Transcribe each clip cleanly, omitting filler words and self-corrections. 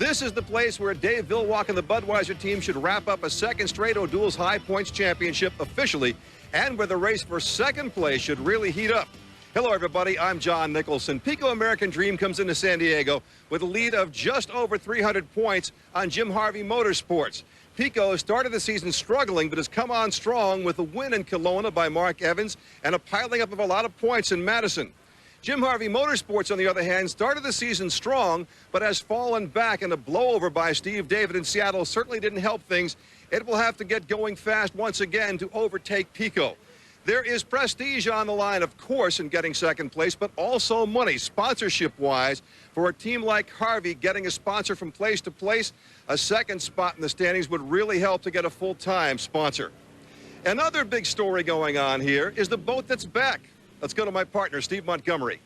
This is the place where Dave Villwock and the Budweiser team should wrap up a second straight O'Doul's High Points Championship officially, and where the race for second place should really heat up. Hello, everybody. I'm John Nicholson. Pico American Dream comes into San Diego with a lead of just over 300 points on Jim Harvey Motorsports. Pico started the season struggling, but has come on strong with a win in Kelowna by Mark Evans and a piling up of a lot of points in Madison. Jim Harvey Motorsports, on the other hand, started the season strong, but has fallen back, and a blowover by Steve David in Seattle certainly didn't help things. It will have to get going fast once again to overtake Pico. There is prestige on the line, of course, in getting second place, but also money, sponsorship-wise. For a team like Harvey, getting a sponsor from place to place, a second spot in the standings would really help to get a full-time sponsor. Another big story going on here is the boat that's back. Let's go to my partner, Steve Montgomery.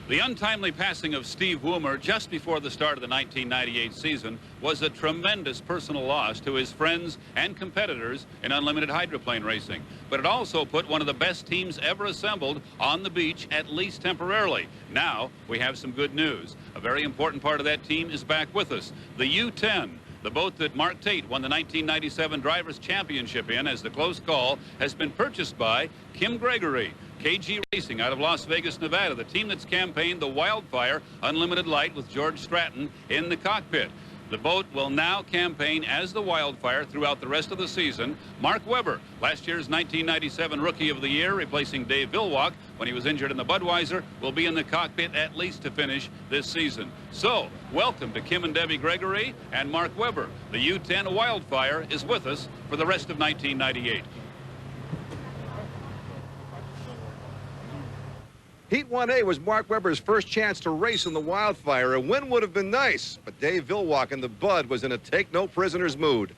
The untimely passing of Steve Woomer just before the start of the 1998 season was a tremendous personal loss to his friends and competitors in unlimited hydroplane racing. But it also put one of the best teams ever assembled on the beach, at least temporarily. Now we have some good news. A very important part of that team is back with us. The U-10. The boat that Mark Tate won the 1997 Drivers' Championship in as the close call has been purchased by Kim Gregory. KG Racing out of Las Vegas, Nevada, the team that's campaigned the Wildfire Unlimited Light with George Stratton in the cockpit. The boat will now campaign as the Wildfire throughout the rest of the season. Mark Webber, last year's 1997 Rookie of the Year, replacing Dave Villwock when he was injured in the Budweiser, will be in the cockpit at least to finish this season. So, welcome to Kim and Debbie Gregory and Mark Webber. The U-10 Wildfire is with us for the rest of 1998. Heat 1A was Mark Webber's first chance to race in the Wildfire. A win would have been nice, but Dave Villwock and the Bud was in a take-no-prisoners mood.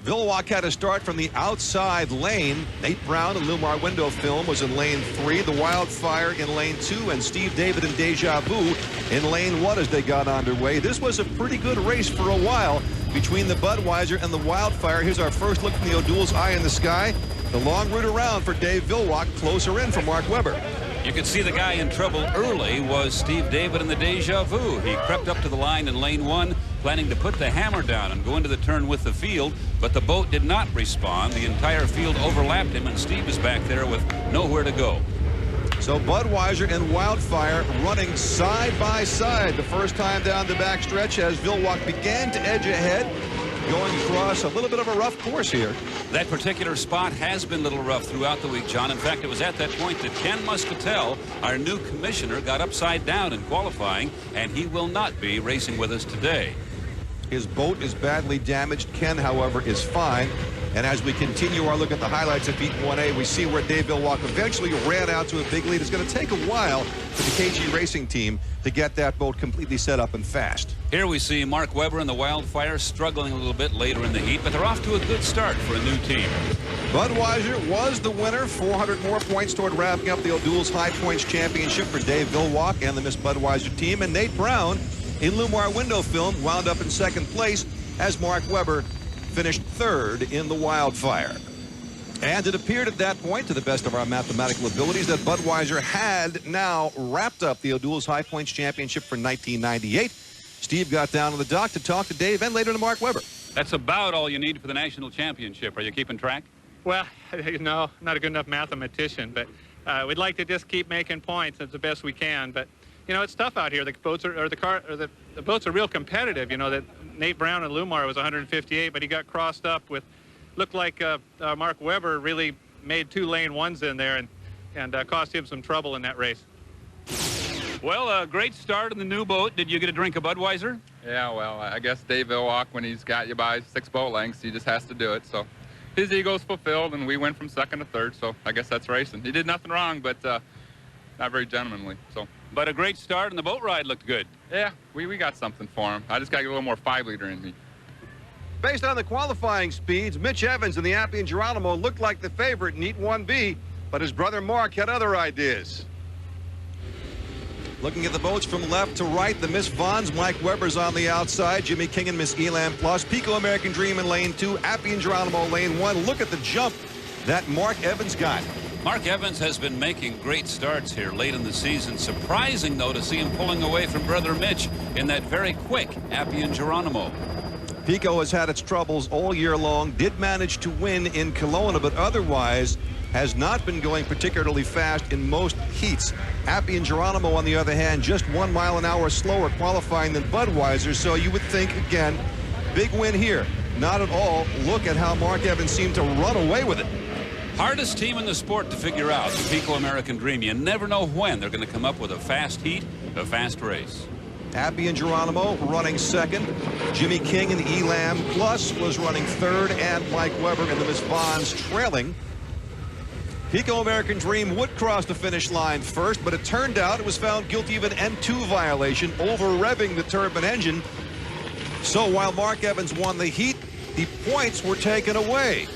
Villwock had to start from the outside lane. Nate Brown and Lumar Window Film was in lane 3, the Wildfire in lane 2, and Steve David and Deja Vu in lane 1 as they got underway. This was a pretty good race for a while between the Budweiser and the Wildfire. Here's our first look from the O'Doul's Eye in the Sky. The long route around for Dave Villwock, closer in for Mark Webber. You could see the guy in trouble early was Steve David and the Deja Vu. He crept up to the line in lane 1, planning to put the hammer down and go into the turn with the field, but the boat did not respond. The entire field overlapped him, and Steve is back there with nowhere to go. So Budweiser and Wildfire running side by side the first time down the backstretch as Villwock began to edge ahead, going across a little bit of a rough course here. That particular spot has been a little rough throughout the week, John. In fact, it was at that point that Ken Muscatel, our new commissioner, got upside down in qualifying, and he will not be racing with us today. His boat is badly damaged. Ken, however, is fine. And as we continue our look at the highlights of Heat 1A, we see where Dave Villwock eventually ran out to a big lead. It's going to take a while for the KG Racing team to get that boat completely set up and fast. Here we see Mark Webber and the Wildfire struggling a little bit later in the heat, but they're off to a good start for a new team. Budweiser was the winner, 400 more points toward wrapping up the O'Doul's High Points Championship for Dave Villwock and the Miss Budweiser team. And Nate Brown in Lumar Window Film wound up in second place as Mark Webber finished third in the Wildfire. And it appeared at that point, to the best of our mathematical abilities, that Budweiser had now wrapped up the O'Doul's High Points Championship for 1998. Steve got down on the dock to talk to Dave and later to Mark Webber. That's about all you need for the national championship. Are you keeping track? Well, no, not a good enough mathematician, but we'd like to just keep making points as the best we can. But you know, it's tough out here. The boats are, the boats are real competitive. You know that Nate Brown and Lumar was 158, but he got crossed up with, looked like Mark Webber really made 2 lane 1s in there and cost him some trouble in that race. Well, a great start in the new boat. Did you get a drink of Budweiser? Yeah, well, I guess Dave Villwock, when he's got you by 6 boat lengths, he just has to do it. So his ego's fulfilled, and we went from second to third. So I guess that's racing. He did nothing wrong, but not very gentlemanly. So. But a great start, and the boat ride looked good. Yeah, we got something for him. I just got to get a little more 5-liter in me. Based on the qualifying speeds, Mitch Evans and the Appian Geronimo looked like the favorite in Heat 1B, but his brother Mark had other ideas. Looking at the boats from left to right, the Miss Vons, Mike Webber's on the outside, Jimmy King and Miss Elan Plus, Pico American Dream in lane 2, Appian Geronimo lane 1. Look at the jump that Mark Evans got. Mark Evans has been making great starts here late in the season. Surprising, though, to see him pulling away from brother Mitch in that very quick Appian Geronimo. Pico has had its troubles all year long, did manage to win in Kelowna, but otherwise has not been going particularly fast in most heats. Appian Geronimo, on the other hand, just 1 mile an hour slower qualifying than Budweiser, so you would think, again, big win here. Not at all. Look at how Mark Evans seemed to run away with it. Hardest team in the sport to figure out, the Pico American Dream. You never know when they're going to come up with a fast heat, a fast race. Appian Geronimo running second. Jimmy King and Elam Plus was running third, and Mike Weber and the Miss Vons trailing. Pico American Dream would cross the finish line first, but it turned out it was found guilty of an N2 violation, over-revving the turbine engine. So while Mark Evans won the heat, the points were taken away.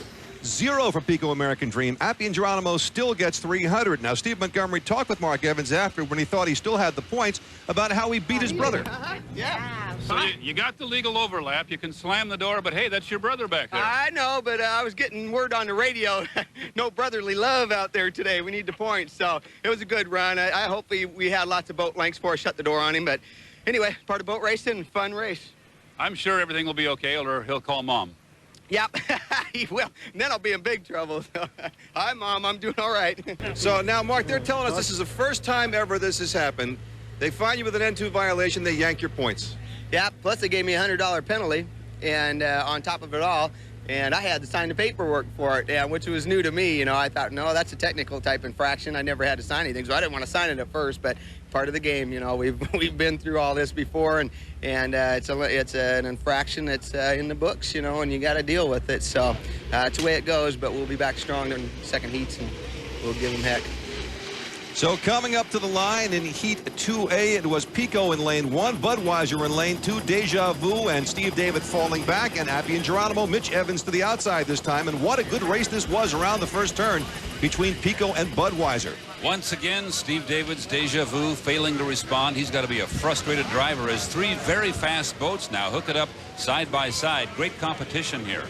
0 for Pico American Dream. Appian Geronimo still gets 300. Now, Steve Montgomery talked with Mark Evans after, when he thought he still had the points, about how he beat his brother. Yeah. So you got the legal overlap. You can slam the door, but hey, that's your brother back there. I know, but I was getting word on the radio. No brotherly love out there today. We need the points. So it was a good run. I hope we had lots of boat lengths before I shut the door on him. But anyway, part of boat racing, fun race. I'm sure everything will be okay, or he'll call Mom. Yep, he will. And then I'll be in big trouble. Hi, Mom. I'm doing all right. So now, Mark, they're telling us this is the first time ever this has happened. They find you with an N2 violation, they yank your points. Yeah, plus they gave me a $100 penalty, and on top of it all, and I had to sign the paperwork for it, which was new to me. You know, I thought, no, that's a technical type infraction. I never had to sign anything, so I didn't want to sign it at first, but part of the game. You know, we've been through all this before, and it's an infraction that's in the books. You know, and you got to deal with it. So it's the way it goes. But we'll be back strong in second heats, and we'll give them heck. So coming up to the line in Heat 2A, it was Pico in lane 1, Budweiser in lane 2, Deja Vu and Steve David falling back, and Appian Geronimo, Mitch Evans to the outside this time. And what a good race this was around the first turn between Pico and Budweiser. Once again, Steve David's Deja Vu failing to respond. He's got to be a frustrated driver as 3 very fast boats now hook it up side by side. Great competition here.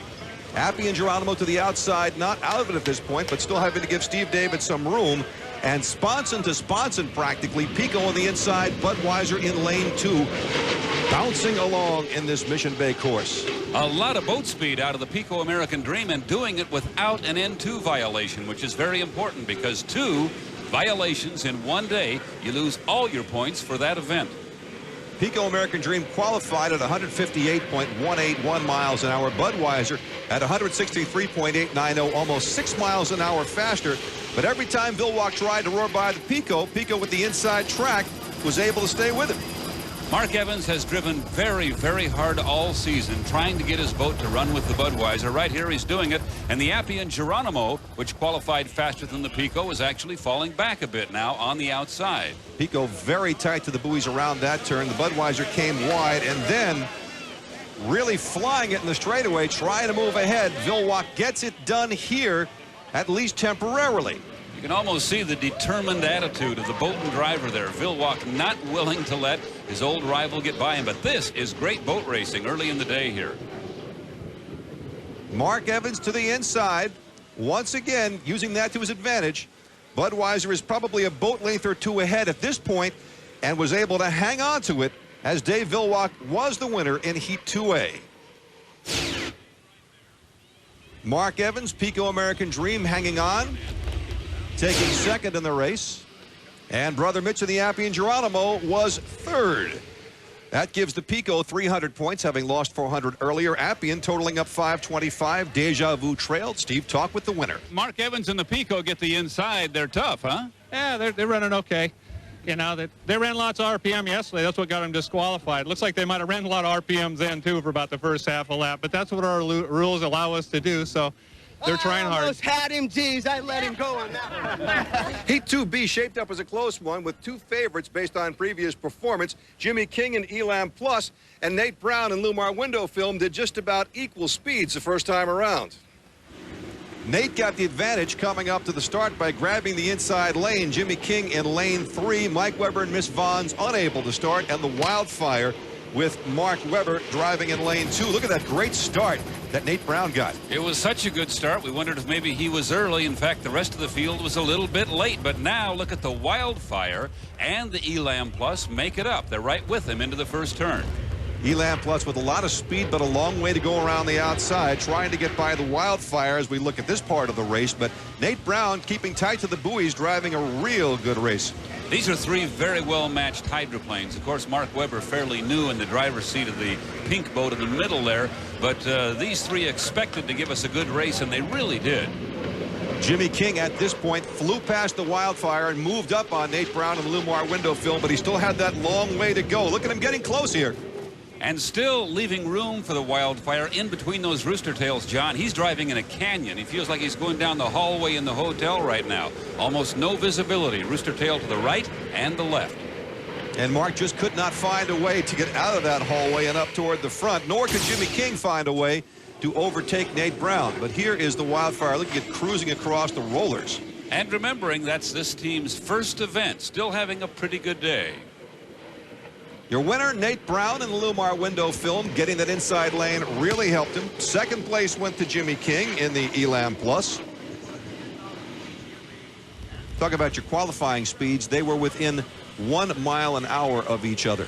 Appian Geronimo to the outside, not out of it at this point, but still having to give Steve David some room. And sponson to sponson practically. Pico on the inside, Budweiser in lane 2, bouncing along in this Mission Bay course. A lot of boat speed out of the Pico American Dream, and doing it without an N2 violation, which is very important because 2 violations in one day, you lose all your points for that event. Pico American Dream qualified at 158.181 miles an hour. Budweiser at 163.890, almost 6 miles an hour faster. But every time Vilwalk tried to roar by the Pico, Pico with the inside track was able to stay with him. Mark Evans has driven very, very hard all season trying to get his boat to run with the Budweiser. Right here he's doing it, and the Appian Geronimo, which qualified faster than the Pico, is actually falling back a bit now on the outside. Pico very tight to the buoys around that turn. The Budweiser came wide, and then really flying it in the straightaway, trying to move ahead. Vilwalk gets it done here, at least temporarily. You can almost see the determined attitude of the Bolton driver there. Vilwalk not willing to let his old rival get by him. But this is great boat racing early in the day here. Mark Evans to the inside. Once again, using that to his advantage. Budweiser is probably a boat length or 2 ahead at this point and was able to hang on to it as Dave Vilwalk was the winner in Heat 2A. Mark Evans, Pico American Dream, hanging on, taking second in the race. And brother Mitch of the Appian Geronimo was third. That gives the Pico 300 points, having lost 400 earlier. Appian totaling up 525. Deja Vu trailed. Steve talked with the winner. Mark Evans and the Pico get the inside. They're tough, huh? Yeah, they're running okay. You know, they ran lots of RPM yesterday. That's what got them disqualified. Looks like they might have ran a lot of RPMs then, too, for about the first half a lap. But that's what our rules allow us to do, so they're trying hard. I almost had him, geez. I let him go on that one. Heat 2B shaped up as a close one with 2 favorites based on previous performance. Jimmy King and Elam Plus, and Nate Brown and Lumar Window Film did just about equal speeds the first time around. Nate got the advantage coming up to the start by grabbing the inside lane. Jimmy King in lane 3. Mike Weber and Miss Vons unable to start, and the Wildfire with Mark Webber driving in lane 2. Look at that great start that Nate Brown got. It was such a good start. We wondered if maybe he was early. In fact, the rest of the field was a little bit late. But now look at the Wildfire and the Elam Plus make it up. They're right with him into the first turn. Elam Plus with a lot of speed, but a long way to go around the outside, trying to get by the Wildfire as we look at this part of the race. But Nate Brown keeping tight to the buoys, driving a real good race. These are three very well-matched hydroplanes. Of course, Mark Webber fairly new in the driver's seat of the pink boat in the middle there. But these three expected to give us a good race, and they really did. Jimmy King at this point flew past the Wildfire and moved up on Nate Brown in the Lumar window film, but he still had that long way to go. Look at him getting close here. And still leaving room for the Wildfire in between those rooster tails, John. He's driving in a canyon. He feels like he's going down the hallway in the hotel right now. Almost no visibility. Rooster tail to the right and the left. And Mark just could not find a way to get out of that hallway and up toward the front, nor could Jimmy King find a way to overtake Nate Brown. But here is the Wildfire looking at cruising across the rollers. And remembering that's this team's first event, still having a pretty good day. Your winner, Nate Brown, in the Lumar window film. Getting that inside lane really helped him. Second place went to Jimmy King in the Elam Plus. Talk about your qualifying speeds. They were within 1 mile an hour of each other,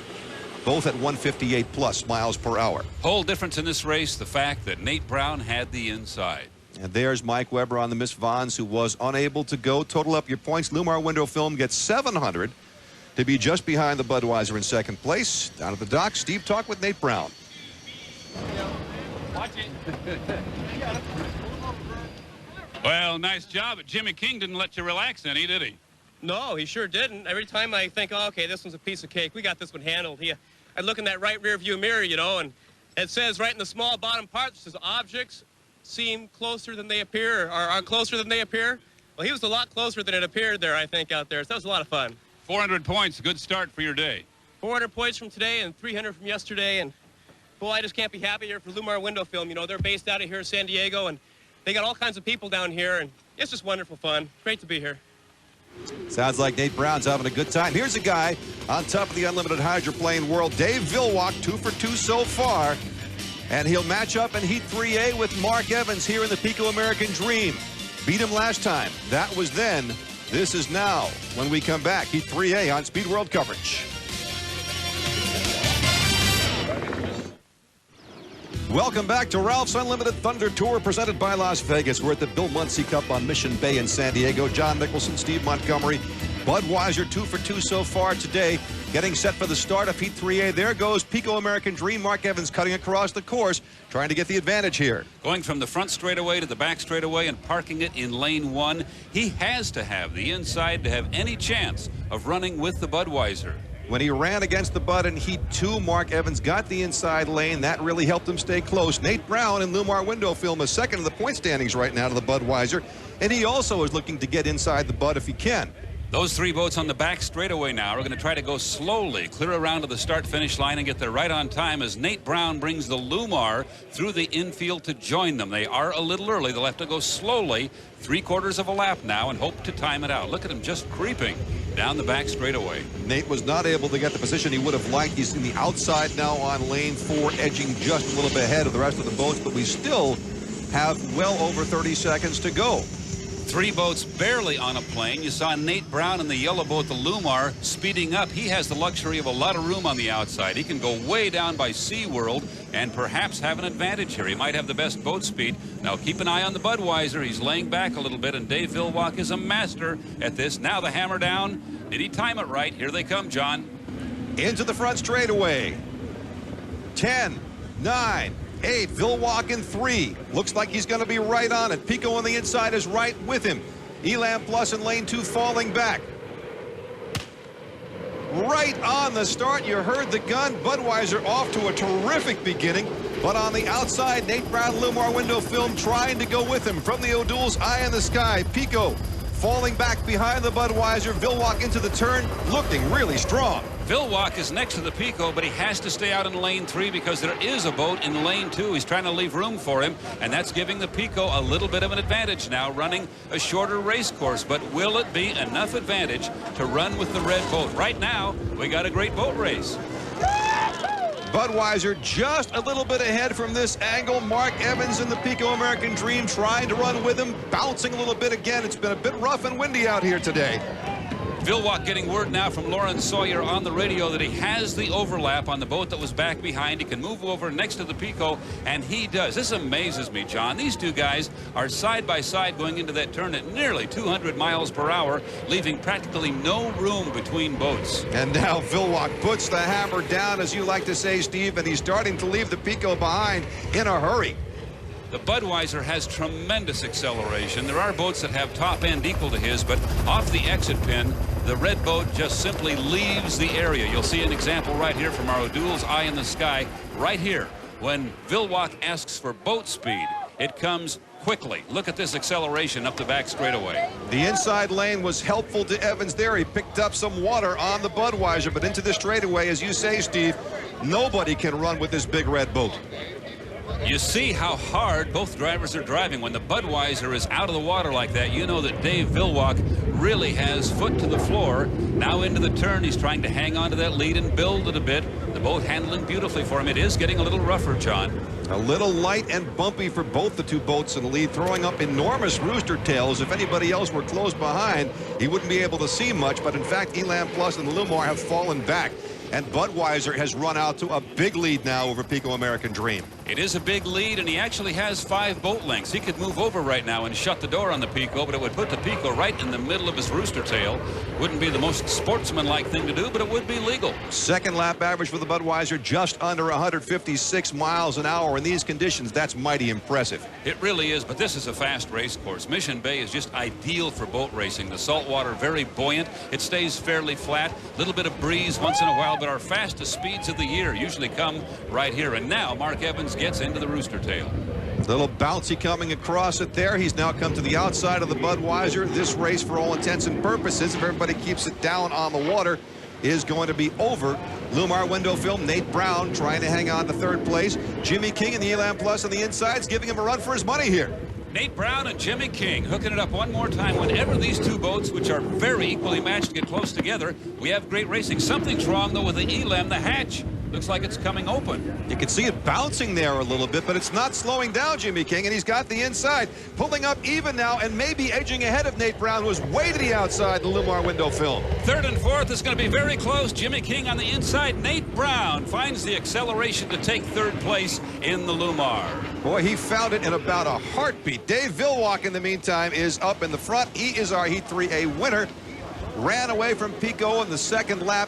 both at 158 plus miles per hour. Whole difference in this race, the fact that Nate Brown had the inside. And there's Mike Webber on the Miss Vons, who was unable to go. Total up your points. Lumar window film gets 700. To be just behind the Budweiser in second place. Down at the dock, Steve talked with Nate Brown. Watch it. Well, nice job. But Jimmy King didn't let you relax any, did he? No, he sure didn't. Every time I think, oh, okay, this one's a piece of cake. We got this one handled. I look in that right rear view mirror, you know, and it says right in the small bottom part, it says objects seem closer than they appear, or are closer than they appear. Well, he was a lot closer than it appeared there, I think, out there. So that was a lot of fun. 400 points, good start for your day. 400 points from today and 300 from yesterday, and boy, I just can't be happier for Lumar Window Film. You know, they're based out of here in San Diego, and they got all kinds of people down here, and it's just wonderful fun. Great to be here. Sounds like Nate Brown's having a good time. Here's a guy on top of the unlimited hydroplane world, Dave Villwock, 2 for 2 so far, and he'll match up in Heat 3A with Mark Evans here in the Pico American Dream. Beat him last time. That was then. This is now. When we come back, Heat 3A on Speed World coverage. Welcome back to Ralph's Unlimited Thunder Tour presented by Las Vegas. We're at the Bill Munsey Cup on Mission Bay in San Diego. John Nicholson, Steve Montgomery, Budweiser 2 for 2 so far today. Getting set for the start of Heat 3A. There goes Pico American Dream. Mark Evans cutting across the course, trying to get the advantage here. Going from the front straightaway to the back straightaway and parking it in lane 1. He has to have the inside to have any chance of running with the Budweiser. When he ran against the Bud in Heat 2, Mark Evans got the inside lane. That really helped him stay close. Nate Brown in Lumar window film is second in the point standings right now to the Budweiser, and he also is looking to get inside the Bud if he can. Those three boats on the back straightaway now are going to try to go slowly, clear around to the start-finish line and get there right on time as Nate Brown brings the Lumar through the infield to join them. They are a little early. They'll have to go slowly, 3/4 of a lap now, and hope to time it out. Look at him just creeping down the back straightaway. Nate was not able to get the position he would have liked. He's in the outside now on lane 4, edging just a little bit ahead of the rest of the boats, but we still have well over 30 seconds to go. 3 boats barely on a plane. You saw Nate Brown in the yellow boat, the Lumar, speeding up. He has the luxury of a lot of room on the outside. He can go way down by SeaWorld and perhaps have an advantage here. He might have the best boat speed. Now keep an eye on the Budweiser. He's laying back a little bit, and Dave Villwock is a master at this. Now the hammer down. Did he time it right? Here they come, John. Into the front straightaway. 10, 9, 8, Villwock in 3. Looks like he's going to be right on it. Pico on the inside is right with him. Elam Plus in lane 2 falling back. Right on the start, you heard the gun. Budweiser off to a terrific beginning, but on the outside, Nate Brown, Lumar window film, trying to go with him. From the O'Doul's eye in the sky, Pico falling back behind the Budweiser. Villwock into the turn, looking really strong. Villwock is next to the Pico, but he has to stay out in lane 3 because there is a boat in lane 2. He's trying to leave room for him, and that's giving the Pico a little bit of an advantage now, running a shorter race course. But will it be enough advantage to run with the red boat? Right now, we got a great boat race. Budweiser just a little bit ahead from this angle. Mark Evans in the Pico American Dream trying to run with him, bouncing a little bit again. It's been a bit rough and windy out here today. Vilwalk getting word now from Lawrence Sawyer on the radio that he has the overlap on the boat that was back behind. He can move over next to the Pico, and he does. This amazes me, John. These two guys are side by side going into that turn at nearly 200 miles per hour, leaving practically no room between boats. And now Vilwalk puts the hammer down, as you like to say, Steve, and he's starting to leave the Pico behind in a hurry. The Budweiser has tremendous acceleration. There are boats that have top end equal to his, but off the exit pin, the red boat just simply leaves the area. You'll see an example right here from our O'Doul's Eye in the Sky. Right here, when Vilwalk asks for boat speed, it comes quickly. Look at this acceleration up the back straightaway. The inside lane was helpful to Evans there. He picked up some water on the Budweiser, but into the straightaway, as you say, Steve, nobody can run with this big red boat. You see how hard both drivers are driving. When the Budweiser is out of the water like that, you know that Dave Vilwalk really has foot to the floor. Now into the turn, he's trying to hang on to that lead and build it a bit. The boat handling beautifully for him. It is getting a little rougher, John. A little light and bumpy for both the two boats in the lead, throwing up enormous rooster tails. If anybody else were close behind, he wouldn't be able to see much. But in fact, Elam Plus and Lumar have fallen back. And Budweiser has run out to a big lead now over Pico American Dream. It is a big lead, and he actually has 5 boat lengths. He could move over right now and shut the door on the Pico, but it would put the Pico right in the middle of his rooster tail. Wouldn't be the most sportsmanlike thing to do, but it would be legal. Second lap average for the Budweiser, just under 156 miles an hour. In these conditions, that's mighty impressive. It really is, but this is a fast race course. Mission Bay is just ideal for boat racing. The saltwater very buoyant. It stays fairly flat. A little bit of breeze once in a while, but our fastest speeds of the year usually come right here. And now Mark Evans gets into the rooster tail. Little bouncy coming across it there. He's now come to the outside of the Budweiser. This race, for all intents and purposes, if everybody keeps it down on the water, is going to be over. Lumar window film, Nate Brown trying to hang on to third place. Jimmy King in the Elam Plus on the insides, giving him a run for his money here. Nate Brown and Jimmy King hooking it up one more time. Whenever these two boats, which are very equally matched, get close together, we have great racing. Something's wrong, though, with the Elam. The hatch looks like it's coming open. You can see it bouncing there a little bit, but it's not slowing down Jimmy King, and he's got the inside, pulling up even now and maybe edging ahead of Nate Brown, who was way to the outside in the Lumar window film. Third and fourth is going to be very close. Jimmy King on the inside. Nate Brown finds the acceleration to take third place in the Lumar. Boy, he found it in about a heartbeat. Dave Vilwalk, in the meantime, is up in the front. He is our Heat 3A winner. Ran away from Pico in the second lap.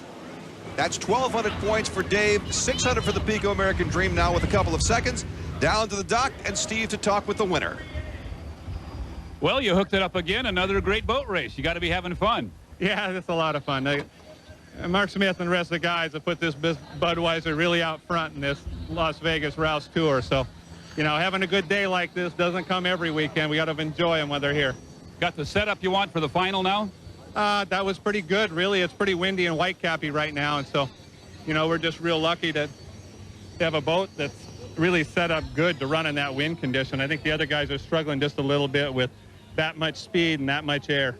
That's 1,200 points for Dave, 600 for the Pico American Dream now with a couple of seconds. Down to the dock, and Steve to talk with the winner. Well, you hooked it up again. Another great boat race. You got to be having fun. Yeah, it's a lot of fun. Mark Smith and the rest of the guys have put this Budweiser really out front in this Las Vegas Rouse Tour. So, you know, having a good day like this doesn't come every weekend. We got to enjoy them when they're here. Got the setup you want for the final now? That was pretty good, really. It's pretty windy and whitecappy right now, and so, you know, we're just real lucky to have a boat that's really set up good to run in that wind condition. I think the other guys are struggling just a little bit with that much speed and that much air.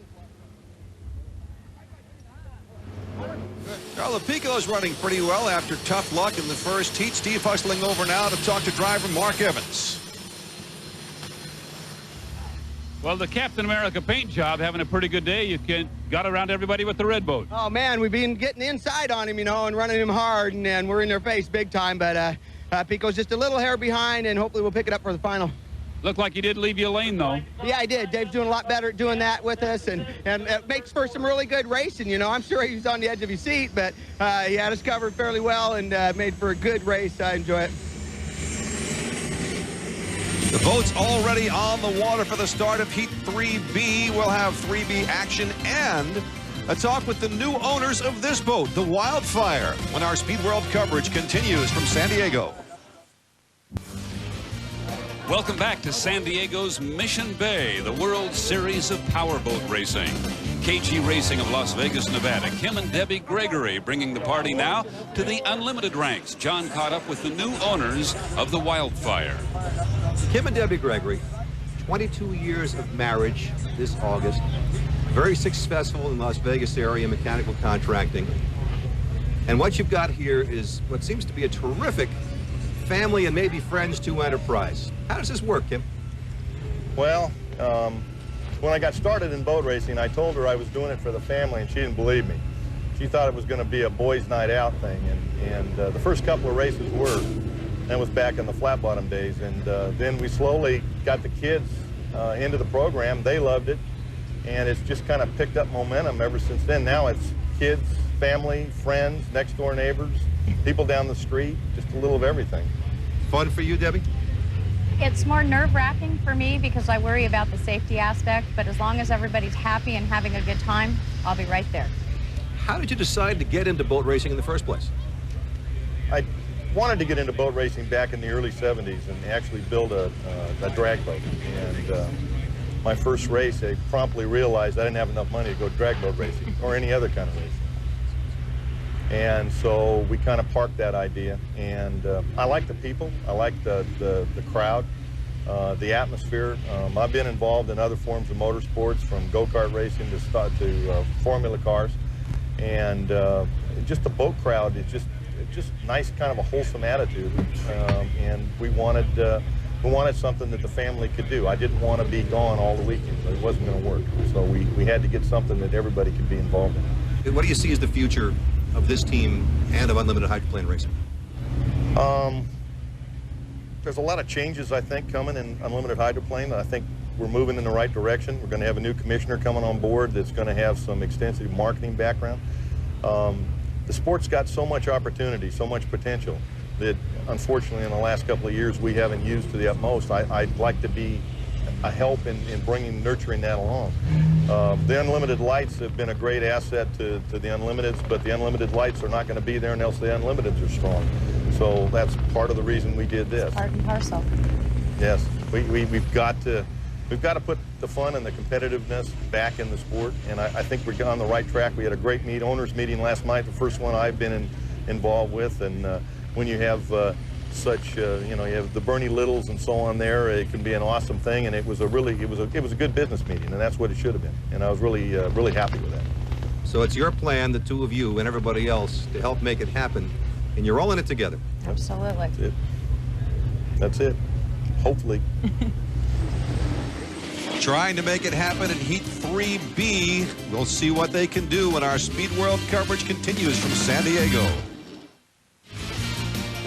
Well, the Pico is running pretty well after tough luck in the first heat. Steve hustling over now to talk to driver Mark Evans. Well, the Captain America paint job having a pretty good day. You got around everybody with the red boat. Oh, man, we've been getting inside on him, you know, and running him hard, and we're in their face big time. But Pico's just a little hair behind, and hopefully we'll pick it up for the final. Looked like he did leave you a lane, though. Yeah, I did. Dave's doing a lot better at doing that with us, and it makes for some really good racing, you know. I'm sure he was on the edge of his seat, but he had us covered fairly well and made for a good race. I enjoy it. The boat's already on the water for the start of Heat 3B. We'll have 3B action and a talk with the new owners of this boat, the Wildfire, when our Speed World coverage continues from San Diego. Welcome back to San Diego's Mission Bay, the World Series of Powerboat Racing. KG Racing of Las Vegas, Nevada. Kim and Debbie Gregory bringing the party now to the unlimited ranks. John caught up with the new owners of the Wildfire. Kim and Debbie Gregory, 22 years of marriage this August. Very successful in the Las Vegas area, mechanical contracting. And what you've got here is what seems to be a terrific family and maybe friends to enterprise. How does this work, Kim? Well, when I got started in boat racing, I told her I was doing it for the family, and she didn't believe me. She thought it was going to be a boys' night out thing, and the first couple of races were. That was back in the flat bottom days, and then we slowly got the kids into the program. They loved it, and it's just kind of picked up momentum ever since then. Now it's kids, family, friends, next door neighbors, people down the street, just a little of everything. Fun for you, Debbie? It's more nerve-wracking for me because I worry about the safety aspect, but as long as everybody's happy and having a good time, I'll be right there. How did you decide to get into boat racing in the first place? I wanted to get into boat racing back in the early 70s and actually build a drag boat. And my first race, I promptly realized I didn't have enough money to go drag boat racing or any other kind of racing. And so we kind of parked that idea. And I like the people. I like the crowd, the atmosphere. I've been involved in other forms of motorsports, from go-kart racing to Formula cars. And just the boat crowd is just nice, kind of a wholesome attitude. And we wanted something that the family could do. I didn't want to be gone all the weekends. It wasn't going to work. So we had to get something that everybody could be involved in. What do you see as the future of this team and of unlimited hydroplane racing? There's a lot of changes, I think, coming in unlimited hydroplane. I think we're moving in the right direction. We're going to have a new commissioner coming on board that's going to have some extensive marketing background. The sport's got so much opportunity, so much potential, that unfortunately in the last couple of years we haven't used to the utmost. I'd like to be a help in nurturing that along. The unlimited lights have been a great asset to the unlimiteds, but the unlimited lights are not going to be there unless the unlimiteds are strong. So that's part of the reason we did this. It's part and parcel. Yes, we've got to put the fun and the competitiveness back in the sport, and I think we're on the right track. We had a great owners meeting last night, the first one I've been involved with, and when you have you have the Bernie Littles and so on there, it can be an awesome thing, and it was a good business meeting, and that's what it should have been, and I was really happy with that. So it's your plan, the two of you and everybody else, to help make it happen, and you're all in it together. Absolutely. That's it. That's it. Hopefully. Trying to make it happen in Heat 3B. We'll see what they can do when our Speed World coverage continues from San Diego.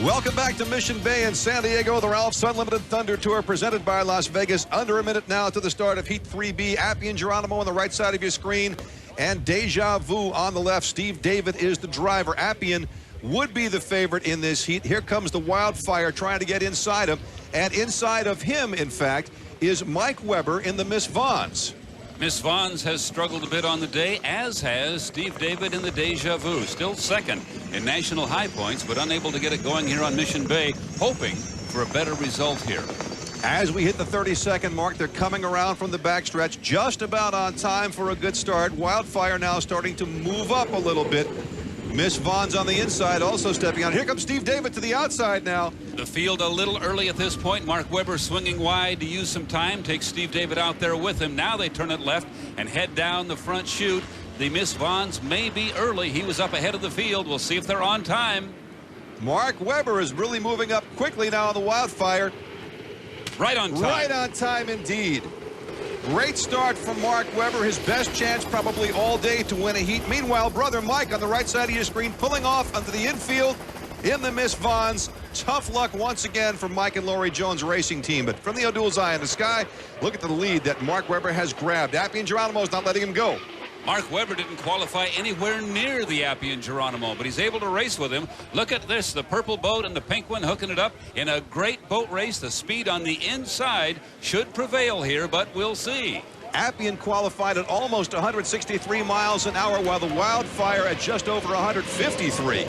Welcome back to Mission Bay in San Diego. The Ralph's Unlimited Thunder Tour presented by Las Vegas. Under a minute now to the start of Heat 3B. Appian Geronimo on the right side of your screen and Deja Vu on the left. Steve David is the driver. Appian would be the favorite in this heat. Here comes the Wildfire trying to get inside him. And inside of him, in fact, is Mike Weber in the Miss Vons. Miss Vons has struggled a bit on the day, as has Steve David in the Deja Vu. Still second in national high points, but unable to get it going here on Mission Bay, hoping for a better result here. As we hit the 30-second mark, they're coming around from the backstretch, just about on time for a good start. Wildfire now starting to move up a little bit. Miss Vons on the inside also stepping out. Here comes Steve David to the outside now. The field a little early at this point. Mark Webber swinging wide to use some time. Takes Steve David out there with him. Now they turn it left and head down the front chute. The Miss Vons may be early. He was up ahead of the field. We'll see if they're on time. Mark Webber is really moving up quickly now on the Wildfire. Right on time. Right on time indeed. Great start from Mark Webber, his best chance probably all day to win a heat. Meanwhile, brother Mike on the right side of your screen pulling off onto the infield in the Miss Vons. Tough luck once again for Mike and Laurie Jones racing team. But from the O'Doul's eye in the sky, look at the lead that Mark Webber has grabbed. Appian Geronimo's not letting him go. Mark Webber didn't qualify anywhere near the Appian Geronimo, but he's able to race with him. Look at this, the purple boat and the pink one hooking it up in a great boat race. The speed on the inside should prevail here, but we'll see. Appian qualified at almost 163 miles an hour, while the Wildfire at just over 153.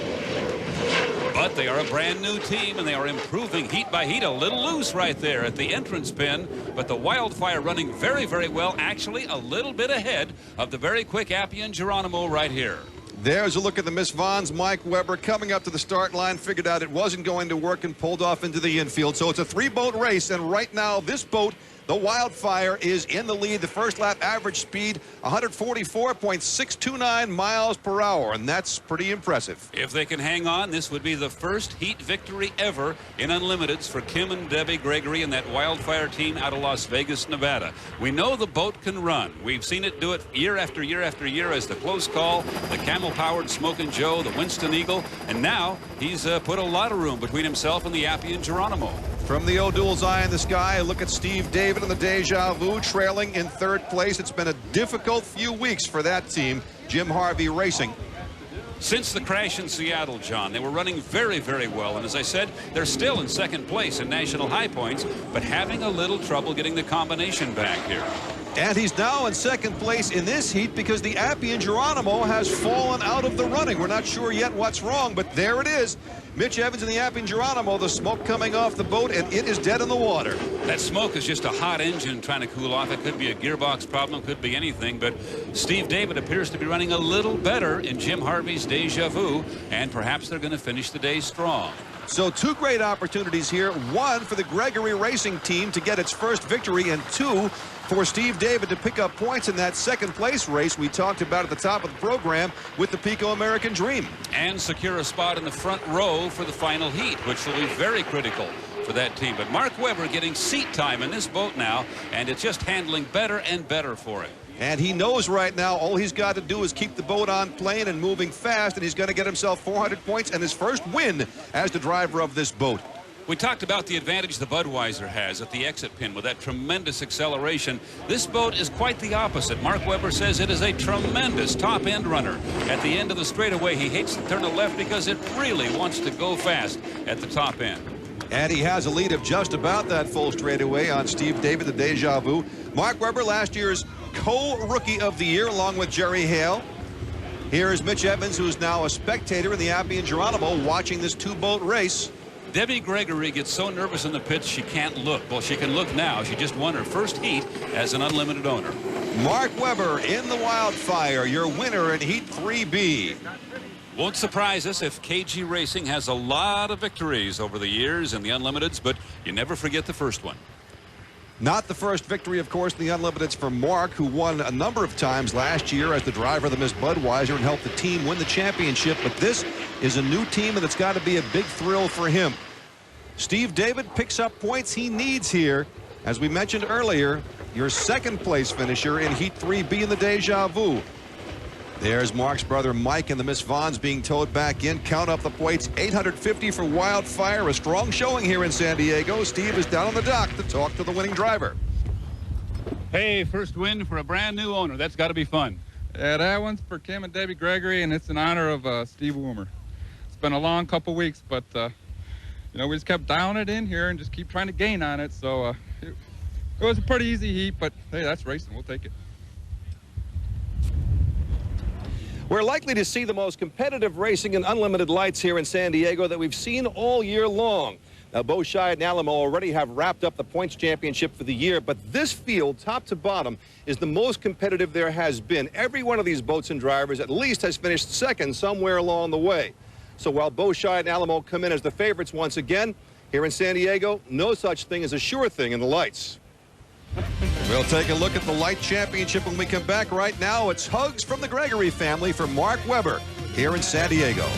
But they are a brand new team, and they are improving heat by heat. A little loose right there at the entrance pin, but the Wildfire running very, very well, actually a little bit ahead of the very quick Appian Geronimo right here. There's a look at the Miss Vons. Mike Webber coming up to the start line, figured out it wasn't going to work and pulled off into the infield. So it's a three-boat race, and right now this boat The Wildfire is in the lead. The first lap average speed 144.629 miles per hour, and that's pretty impressive. If they can hang on, this would be the first heat victory ever in Unlimiteds for Kim and Debbie Gregory and that Wildfire team out of Las Vegas, Nevada. We know the boat can run. We've seen it do it year after year after year as the Close Call, the Camel-powered Smokin' Joe, the Winston Eagle, and now he's put a lot of room between himself and the Appian Geronimo. From the O'Doul's eye in the sky, look at Steve David and the Deja Vu trailing in third place. It's been a difficult few weeks for that team, Jim Harvey Racing. Since the crash in Seattle, John, they were running very, very well. And as I said, they're still in second place in national high points, but having a little trouble getting the combination back here. And he's now in second place in this heat because the Appian Geronimo has fallen out of the running. We're not sure yet what's wrong, but there it is. Mitch Evans and the Appian Geronimo, the smoke coming off the boat, and it is dead in the water. That smoke is just a hot engine trying to cool off. It could be a gearbox problem, could be anything, but Steve David appears to be running a little better in Jim Harvey's Deja Vu, and perhaps they're going to finish the day strong. So two great opportunities here. One for the Gregory Racing team to get its first victory, and two for Steve David to pick up points in that second place race we talked about at the top of the program with the Pico American Dream. And secure a spot in the front row for the final heat, which will be very critical for that team. But Mark Webber getting seat time in this boat now, and it's just handling better and better for him. And he knows right now all he's got to do is keep the boat on plane and moving fast, and he's going to get himself 400 points and his first win as the driver of this boat. We talked about the advantage the Budweiser has at the exit pin with that tremendous acceleration. This boat is quite the opposite. Mark Webber says it is a tremendous top-end runner. At the end of the straightaway, he hates to turn to left because it really wants to go fast at the top end. And he has a lead of just about that full straightaway on Steve David, the Deja Vu. Mark Webber, last year's co-rookie of the year, along with Jerry Hale. Here is Mitch Evans, who is now a spectator in the Appian Geronimo, watching this two-boat race. Debbie Gregory gets so nervous in the pits she can't look. Well, she can look now. She just won her first heat as an unlimited owner. Mark Webber in the Wildfire, your winner in Heat 3B. Won't surprise us if KG Racing has a lot of victories over the years in the Unlimiteds, but you never forget the first one. Not the first victory, of course, in the Unlimiteds for Mark, who won a number of times last year as the driver of the Miss Budweiser and helped the team win the championship. But this is a new team, and it's got to be a big thrill for him. Steve David picks up points he needs here. As we mentioned earlier, your second place finisher in Heat 3B in the Deja Vu. There's Mark's brother Mike and the Miss Vons being towed back in. Count up the points, 850 for Wildfire. A strong showing here in San Diego. Steve is down on the dock to talk to the winning driver. Hey, first win for a brand new owner. That's got to be fun. Yeah, that one's for Kim and Debbie Gregory, and it's in honor of Steve Woomer. It's been a long couple weeks, but you know, we just kept dialing it in here and just keep trying to gain on it. So it was a pretty easy heat, but hey, that's racing. We'll take it. We're likely to see the most competitive racing in unlimited lights here in San Diego that we've seen all year long. Now, Bo Scheid and Alamo already have wrapped up the points championship for the year, but this field, top to bottom, is the most competitive there has been. Every one of these boats and drivers at least has finished second somewhere along the way. So while Bo Scheid and Alamo come in as the favorites once again, here in San Diego, no such thing as a sure thing in the lights. We'll take a look at the Light Championship when we come back. Right now, it's hugs from the Gregory family for Mark Webber here in San Diego.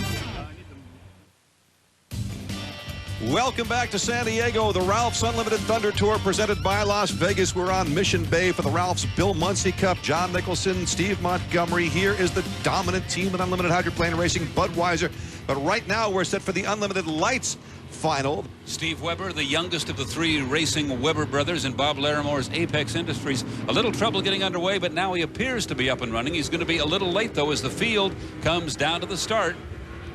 Welcome back to San Diego, the Ralph's Unlimited Thunder Tour presented by Las Vegas. We're on Mission Bay for the Ralph's Bill Muncie Cup. John Nicholson, Steve Montgomery. Here is the dominant team in unlimited hydroplane racing, Budweiser. But right now, we're set for the Unlimited Lights final. Steve Webber, the youngest of the three racing Webber brothers in Bob Larimore's Apex Industries. A little trouble getting underway, but now he appears to be up and running. He's going to be a little late, though, as the field comes down to the start.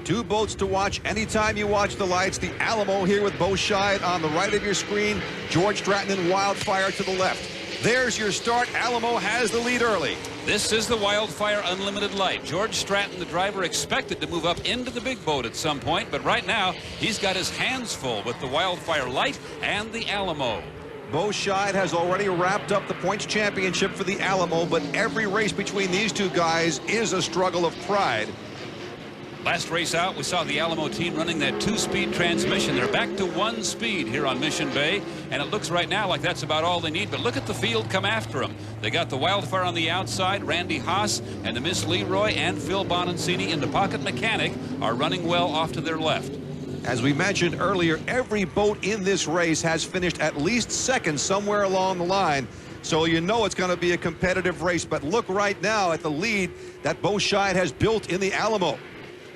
Two boats to watch anytime you watch the lights. The Alamo here with Bo Scheid on the right of your screen. George Stratton and Wildfire to the left. There's your start. Alamo has the lead early. This is the Wildfire Unlimited Light. George Stratton, the driver, expected to move up into the big boat at some point, but right now he's got his hands full with the Wildfire Light and the Alamo. Bo Scheid has already wrapped up the points championship for the Alamo, but every race between these two guys is a struggle of pride. Last race out, we saw the Alamo team running that 2-speed transmission. They're back to 1 speed here on Mission Bay, and it looks right now like that's about all they need. But look at the field come after them. They got the Wildfire on the outside. Randy Haas and the Miss Leroy and Phil Bonancini in the Pocket Mechanic are running well off to their left. As we mentioned earlier, every boat in this race has finished at least second somewhere along the line. So you know it's going to be a competitive race. But look right now at the lead that Bo Scheid has built in the Alamo.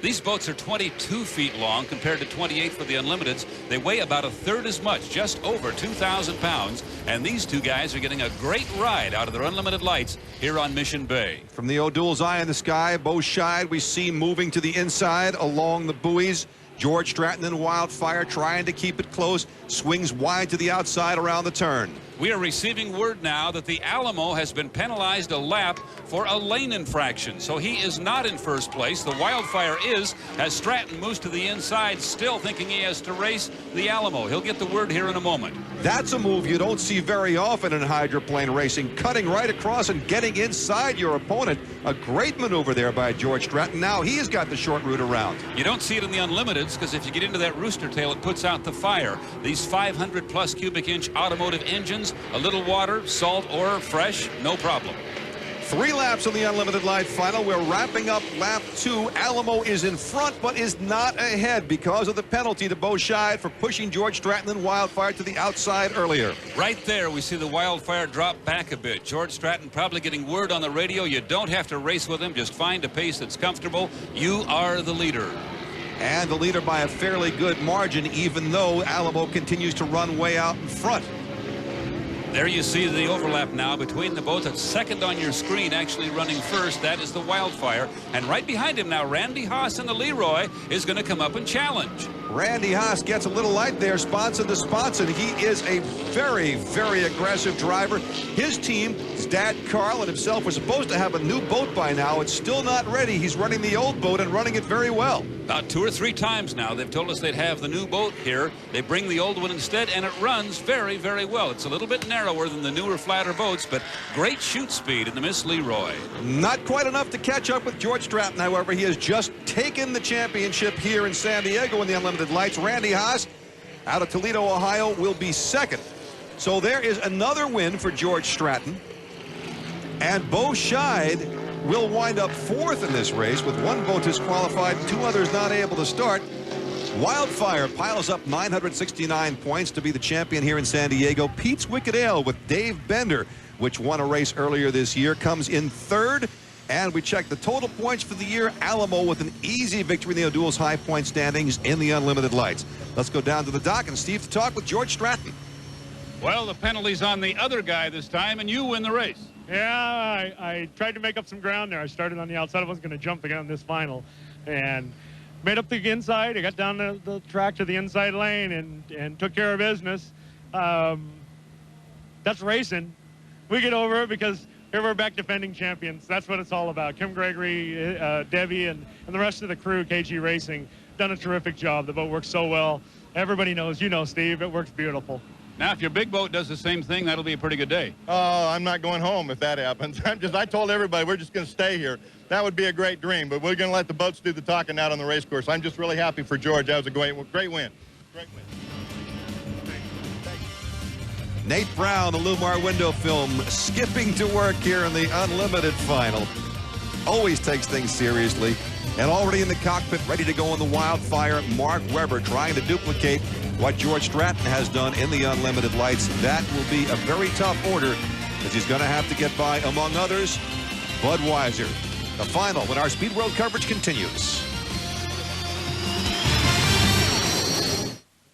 These boats are 22 feet long compared to 28 for the Unlimiteds. They weigh about 1/3 as much, just over 2,000 pounds. And these two guys are getting a great ride out of their Unlimited lights here on Mission Bay. From the O'Doul's eye in the sky, Bo Scheid we see moving to the inside along the buoys. George Stratton and Wildfire trying to keep it close. Swings wide to the outside around the turn. We are receiving word now that the Alamo has been penalized a lap for a lane infraction. So he is not in first place. The Wildfire is, as Stratton moves to the inside, still thinking he has to race the Alamo. He'll get the word here in a moment. That's a move you don't see very often in hydroplane racing. Cutting right across and getting inside your opponent. A great maneuver there by George Stratton. Now he has got the short route around. You don't see it in the Unlimiteds because if you get into that rooster tail, it puts out the fire. These 500+ cubic inch automotive engines, a little water, salt, or fresh, no problem. 3 laps on the Unlimited Light final. We're wrapping up lap 2. Alamo is in front but is not ahead because of the penalty to Bo Scheid for pushing George Stratton and Wildfire to the outside earlier. Right there we see the Wildfire drop back a bit. George Stratton probably getting word on the radio, you don't have to race with him, just find a pace that's comfortable. You are the leader. And the leader by a fairly good margin, even though Alamo continues to run way out in front. There you see the overlap now between the boats. That's second on your screen, actually running first. That is the Wildfire. And right behind him now, Randy Haas and the Leroy is going to come up and challenge. Randy Haas gets a little light there, sponson to sponson. He is a very, very aggressive driver. His team, his dad Carl and himself, were supposed to have a new boat by now. It's still not ready. He's running the old boat and running it very well. About 2 or 3 times now they've told us they'd have the new boat here. They bring the old one instead, and it runs very, very well. It's a little bit narrower than the newer, flatter boats, but great shoot speed in the Miss Leroy. Not quite enough to catch up with George Stratton, however. He has just taken the championship here in San Diego in the Unlimited Lights. Randy Haas out of Toledo, Ohio, will be second. So there is another win for George Stratton. And Bo Scheid will wind up 4th in this race with 1 boat disqualified, 2 others not able to start. Wildfire piles up 969 points to be the champion here in San Diego. Pete's Wicked Ale with Dave Bender, which won a race earlier this year, comes in 3rd. And we check the total points for the year. Alamo with an easy victory in the O'Doul's high point standings in the Unlimited Lights. Let's go down to the dock and Steve to talk with George Stratton. Well, the penalty's on the other guy this time, and you win the race. Yeah, I tried to make up some ground there. I started on the outside. I wasn't going to jump again on this final. And made up the inside. I got down the track to the inside lane and took care of business. That's racing. We get over it because here we're back defending champions. That's what it's all about. Kim Gregory, Debbie, and the rest of the crew, KG Racing, done a terrific job. The boat works so well. Everybody knows, you know, Steve, it works beautiful. Now, if your big boat does the same thing, that'll be a pretty good day. Oh, I'm not going home if that happens. I told everybody we're just going to stay here. That would be a great dream, but we're going to let the boats do the talking out on the race course. I'm just really happy for George. That was a great win. Great win. Nate Brown, the Lumar window film, skipping to work here in the Unlimited final. Always takes things seriously. And already in the cockpit, ready to go in the Wildfire, Mark Webber trying to duplicate what George Stratton has done in the Unlimited Lights. That will be a very tough order because he's going to have to get by, among others, Budweiser. The final when our Speed World coverage continues.